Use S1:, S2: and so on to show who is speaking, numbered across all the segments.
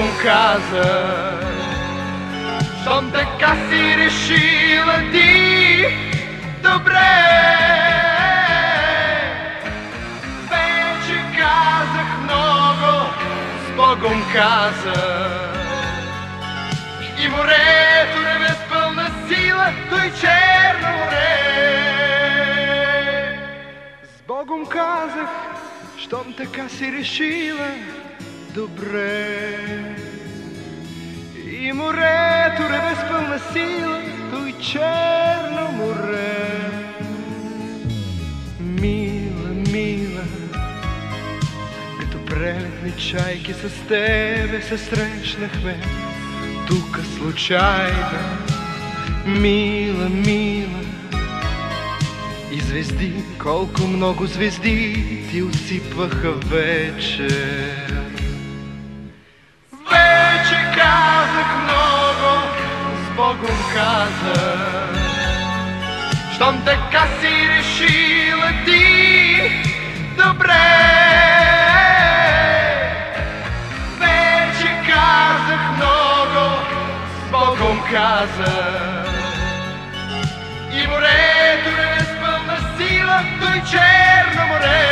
S1: Богом казах, щом така си решила ти, добре. Вече казах много, с Богом казах. И морето реве с пълна сила, той Черно море. С Богом казах, щом така си решила, добре. И морето реве с пълна сила, той Черно море. Мила, мила, като прелетни чайки с тебе се срещнахме тука случайно. Мила, мила, и звезди, колко много звезди ти усипваха вечер. Вече казах много, с Богом казах, щом така си решила ти, добре. Вече казах много, с Богом казах. И морето реве с пълна сила, той Черно море.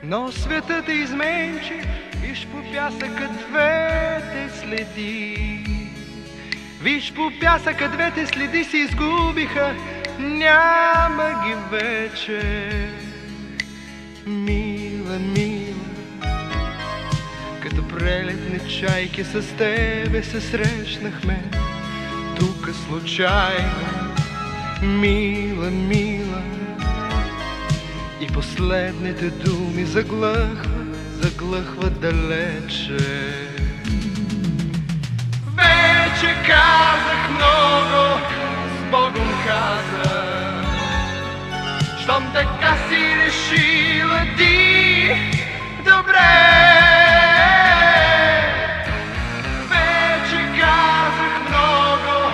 S1: Но светът е изменчив, виж по пясъка двете следи. Виж по пясъка двете следи се изгубиха, няма ги вече. Мила, мила, като прелетни чайки с тебе се срещнахме тука случайно. Мила, мила, и последните думи заглъхват далече. Вече казах много, с Богом казах, щом така си решила ти, добре. Вече казах много,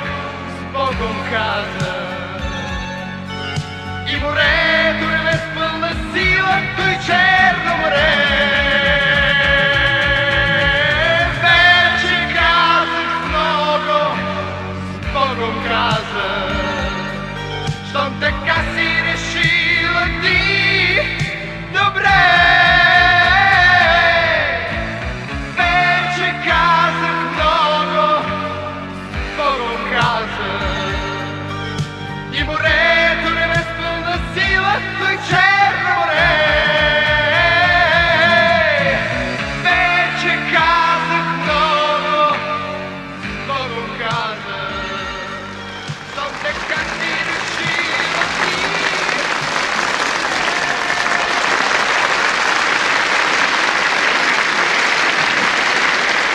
S1: с Богом казах. И море